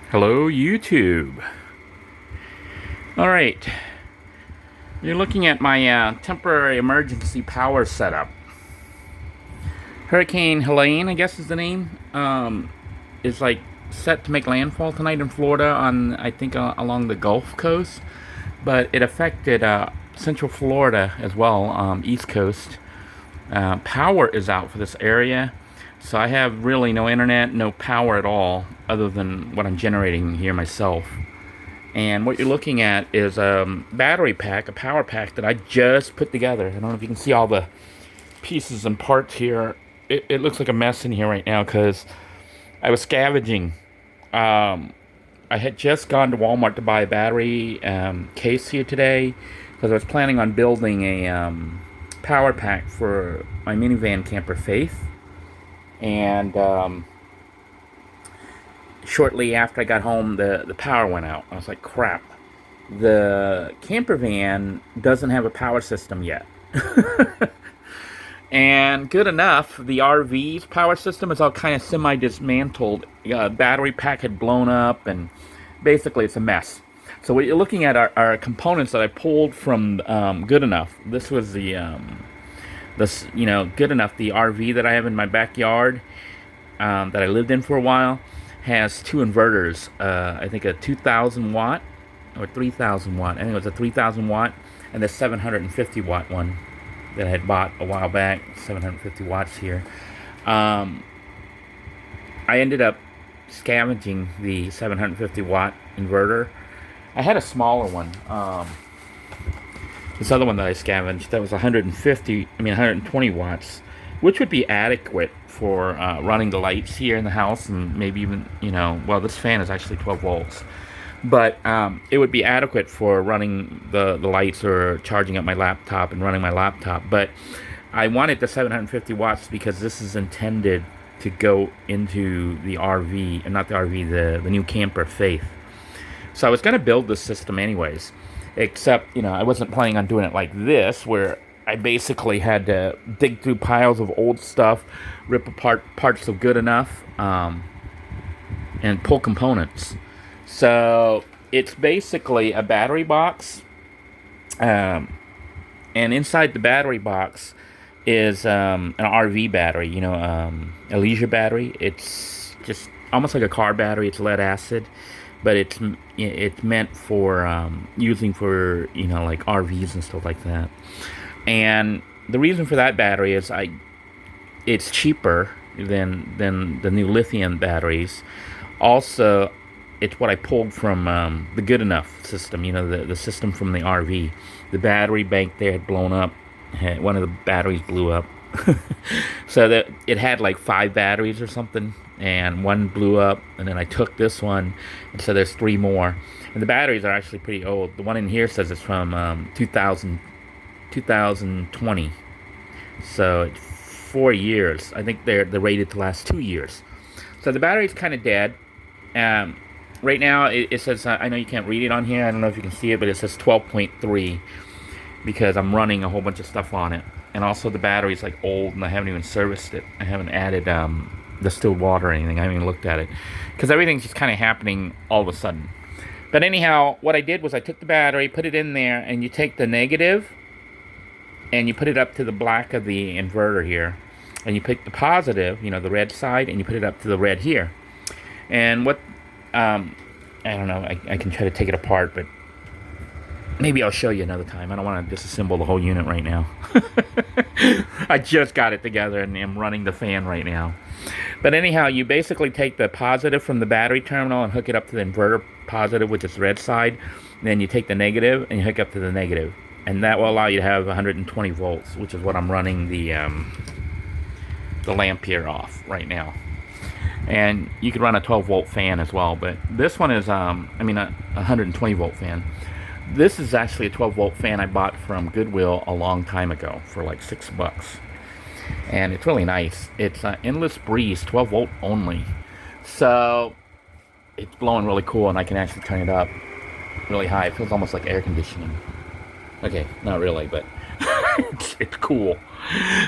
Hello, YouTube. All right, you're looking at my temporary emergency power setup. Hurricane Helene, I guess is the name, is like set to make landfall tonight in Florida on, I think, along the Gulf Coast, but it affected Central Florida as well, East Coast. Power is out for this area, so I have really no internet, no power at all, other than what I'm generating here myself. And what you're looking at is a battery pack, a power pack that I just put together. I don't know if you can see all the pieces and parts here. It looks like a mess in here right now because I was scavenging. I had just gone to Walmart to buy a battery case here today because I was planning on building a power pack for my minivan camper Faith. And shortly after I got home, the power went out. I was like, crap. The camper van doesn't have a power system yet. And good enough, the RV's power system is all kind of semi-dismantled. Battery pack had blown up, and basically it's a mess. So what you're looking at are components that I pulled from Good Enough. This was the Good Enough, the RV that I have in my backyard that I lived in for a while, has two inverters. I think a 2,000 watt or 3,000 watt. I think it was a 3,000 watt and the 750 watt one that I had bought a while back. 750 watts here. I ended up scavenging the 750 watt inverter. I had a smaller one. This other one that I scavenged, that was 120 watts, which would be adequate for running the lights here in the house, and maybe even, well, this fan is actually 12 volts. But it would be adequate for running the lights or charging up my laptop and running my laptop. But I wanted the 750 watts because this is intended to go into the RV, and not the RV, the new camper Faith. So I was going to build this system anyways, except, I wasn't planning on doing it like this, where I basically had to dig through piles of old stuff, rip apart parts of Good Enough, and pull components. So it's basically a battery box, and inside the battery box is an RV battery, a leisure battery. It's just almost like a car battery. It's lead acid, but it's meant for using for like RVs and stuff like that. And the reason for that battery is it's cheaper than the new lithium batteries. Also, it's what I pulled from the Good Enough system, the system from the RV. The battery bank there had blown up. One of the batteries blew up. So that it had like 5 batteries or something, and one blew up, and then I took this one, and so there's 3 more. And the batteries are actually pretty old. The one in here says it's from 2020. So it's 4 years. I think they're rated to last 2 years. So the battery's kind of dead. Right now it says, I know you can't read it on here, I don't know if you can see it, but it says 12.3 because I'm running a whole bunch of stuff on it. And also the battery's like old, and I haven't even serviced it. I haven't added distilled water or anything. I haven't even looked at it because everything's just kind of happening all of a sudden. But anyhow, what I did was I took the battery, put it in there, and you take the negative and you put it up to the black of the inverter here, and you pick the positive, the red side, and you put it up to the red here. And what I don't know, I can try to take it apart, but maybe I'll show you another time. I don't want to disassemble the whole unit right now. I just got it together and I'm running the fan right now. But anyhow, you basically take the positive from the battery terminal and hook it up to the inverter positive, which is the red side. And then you take the negative and you hook up to the negative. And that will allow you to have 120 volts, which is what I'm running the lamp here off right now. And you could run a 12 volt fan as well, but this one is, a 120 volt fan. This is actually a 12 volt fan I bought from Goodwill a long time ago for like $6. And it's really nice. It's endless breeze, 12 volt only. So it's blowing really cool, and I can actually turn it up really high. It feels almost like air conditioning. Okay, not really, but it's cool.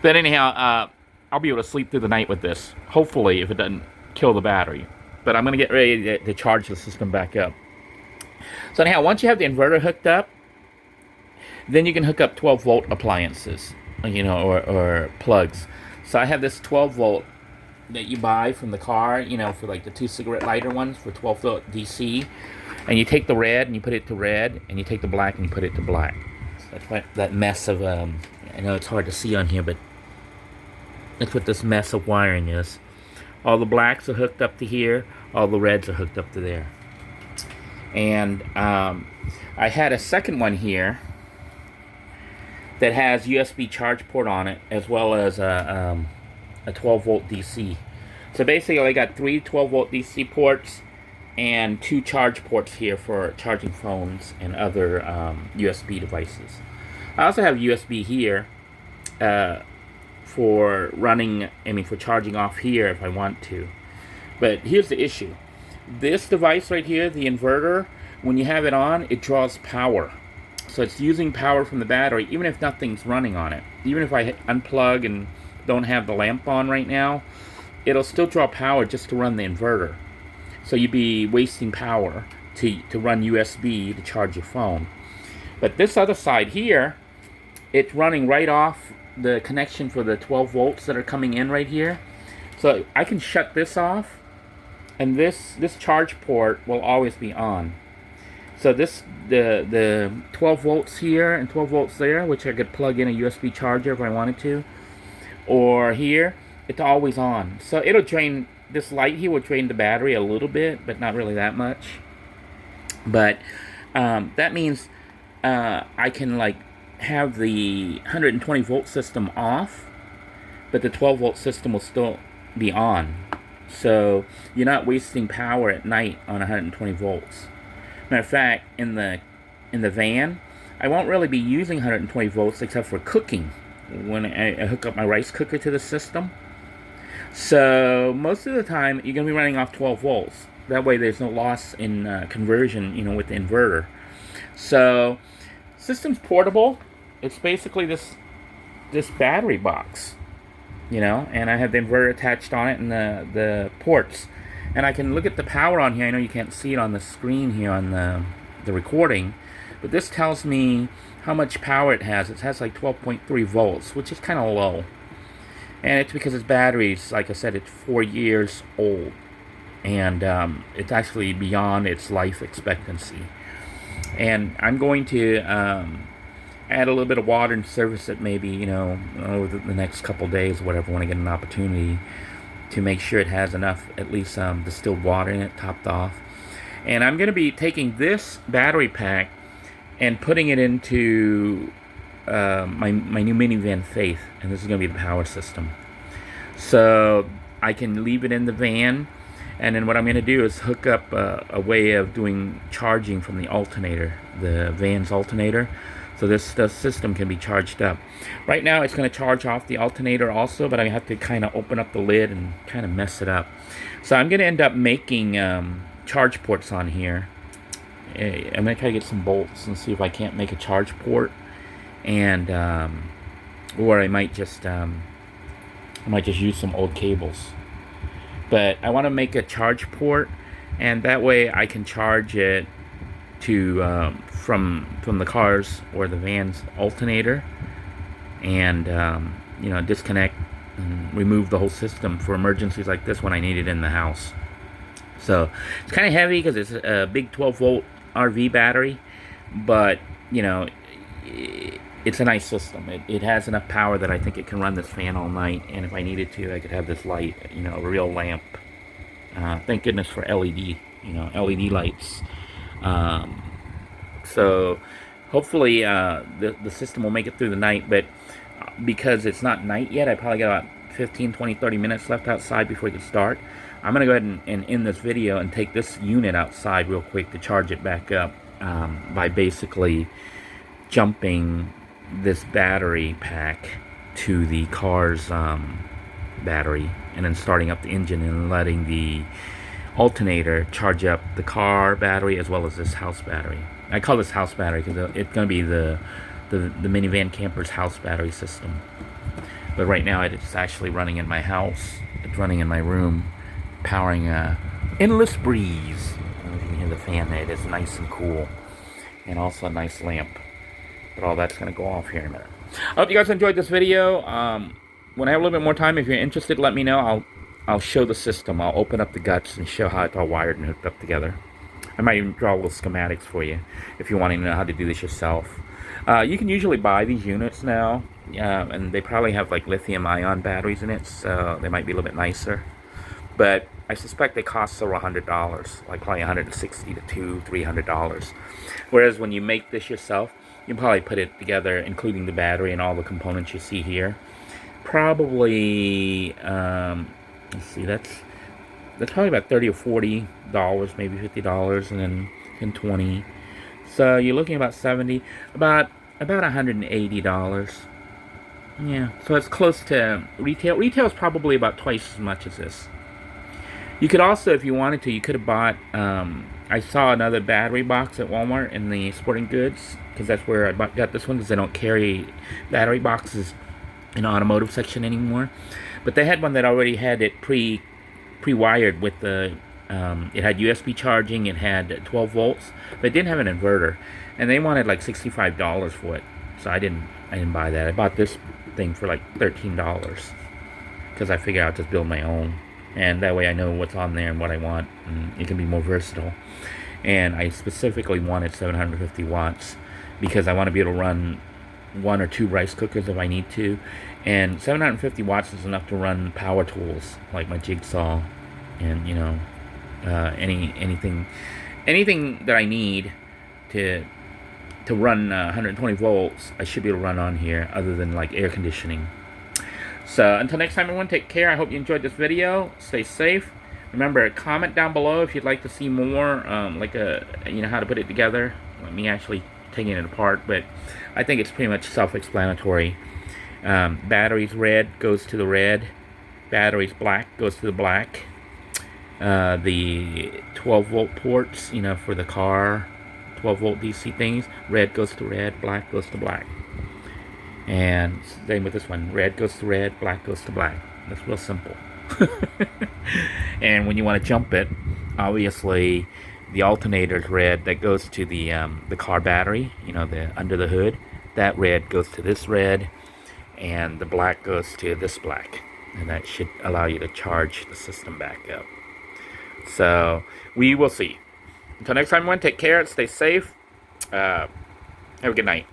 But anyhow, I'll be able to sleep through the night with this. Hopefully, if it doesn't kill the battery. but I'm going to get ready to charge the system back up. So anyhow, once you have the inverter hooked up, then you can hook up 12 volt appliances, or plugs. So I have this 12 volt that you buy from the car, for like the 2 cigarette lighter ones for 12 volt DC. And you take the red and you put it to red, and you take the black and you put it to black. So that's what that mess of, I know it's hard to see on here, but that's what this mess of wiring is. All the blacks are hooked up to here, all the reds are hooked up to there. And I had a second one here that has USB charge port on it, as well as a 12 volt DC. So basically I got 3 12 volt DC ports and 2 charge ports here for charging phones and other USB devices. I also have USB here for running, for charging off here if I want to. But here's the issue. This device right here, the inverter, when you have it on, it draws power. So it's using power from the battery, even if nothing's running on it. Even if I unplug and don't have the lamp on right now, it'll still draw power just to run the inverter. So you'd be wasting power to run USB to charge your phone. But this other side here, it's running right off the connection for the 12 volts that are coming in right here. So I can shut this off, and this charge port will always be on. So the 12 volts here and 12 volts there, which I could plug in a USB charger if I wanted to, or here, it's always on. So it'll drain, this light here will drain the battery a little bit, but not really that much. But that means I can have the 120 volt system off, but the 12 volt system will still be on. So you're not wasting power at night on 120 volts. Matter of fact, in the van, I won't really be using 120 volts except for cooking when I hook up my rice cooker to the system. So most of the time you're going to be running off 12 volts. That way there's no loss in conversion, with the inverter. So system's portable. It's basically this battery box, and I have the inverter attached on it and the ports. And I can look at the power on here. I know you can't see it on the screen here on the recording, but this tells me how much power it has. It has like 12.3 volts, which is kind of low. And it's because its batteries, like I said, it's 4 years old. And it's actually beyond its life expectancy. And I'm going to add a little bit of water and service it maybe, over the next couple days, whatever, when I get an opportunity, to make sure it has enough, at least distilled water in it, topped off. And I'm going to be taking this battery pack and putting it into my new minivan Faith, and this is going to be the power system. So I can leave it in the van, and then what I'm going to do is hook up a way of doing charging from the alternator, the van's alternator, so the system can be charged up. Right now it's going to charge off the alternator also, but I have to kind of open up the lid and kind of mess it up. So I'm going to end up making charge ports on here. I'm going to try to get some bolts and see if I can't make a charge port, and or I might just use some old cables. But I want to make a charge port, and that way I can charge it to from the car's or the van's alternator, and disconnect and remove the whole system for emergencies like this when I need it in the house. So it's kind of heavy because it's a big 12 volt RV battery, but it's a nice system. It has enough power that I think it can run this fan all night, and if I needed to, I could have this light, a real lamp. Thank goodness for LED, LED lights. So hopefully the system will make it through the night, but because it's not night yet, I probably got about 15, 20, 30 minutes left outside before it can start. I'm going to go ahead and end this video and take this unit outside real quick to charge it back up by basically jumping this battery pack to the car's battery, and then starting up the engine and letting the alternator charge up the car battery as well as this house battery. I call this house battery because it's going to be the minivan camper's house battery system. But right now it's actually running in my house. It's running in my room, powering endless breeze. I don't know if you can hear the fan there. It is nice and cool. And also a nice lamp. But all that's going to go off here in a minute. I hope you guys enjoyed this video. When I have a little bit more time, if you're interested, let me know. I'll show the system. I'll open up the guts and show how it's all wired and hooked up together. I might even draw little schematics for you if you want to know how to do this yourself. You can usually buy these units now, and they probably have like lithium-ion batteries in it, so they might be a little bit nicer. But I suspect they cost over $100, like probably $160 to $300. Whereas when you make this yourself, you can probably put it together, including the battery and all the components you see here. Probably, let's see, that's probably about $30 or $40, maybe $50, and then 20. So you're looking about 70, about $180. Yeah, so it's close to retail. Retail is probably about twice as much as this. You could also, if you wanted to, you could have bought, I saw another battery box at Walmart in the sporting goods, because that's where I got this one, because they don't carry battery boxes in the automotive section anymore. But they had one that already had it pre-wired with the, it had USB charging, it had 12 volts, but it didn't have an inverter. And they wanted like $65 for it, so I didn't buy that. I bought this thing for like $13, because I figured I'll just build my own. And that way I know what's on there and what I want, and it can be more versatile. And I specifically wanted 750 watts because I want to be able to run 1 or 2 rice cookers if I need to. And 750 watts is enough to run power tools like my jigsaw and, you know, anything that I need to run 120 volts. I should be able to run on here, other than like air conditioning. So until next time, everyone, take care. I hope you enjoyed this video. Stay safe. Remember, comment down below if you'd like to see more, like how to put it together. Me actually taking it apart, but I think it's pretty much self-explanatory. Batteries red goes to the red. Batteries black goes to the black. The 12-volt ports, for the car, 12-volt DC things, red goes to red, black goes to black. And same with this one. Red goes to red, black goes to black. That's real simple. And when you want to jump it, obviously the alternator is red. That goes to the car battery, the under the hood. That red goes to this red, and the black goes to this black. And that should allow you to charge the system back up. So we will see. Until next time, everyone, take care. Stay safe. Have a good night.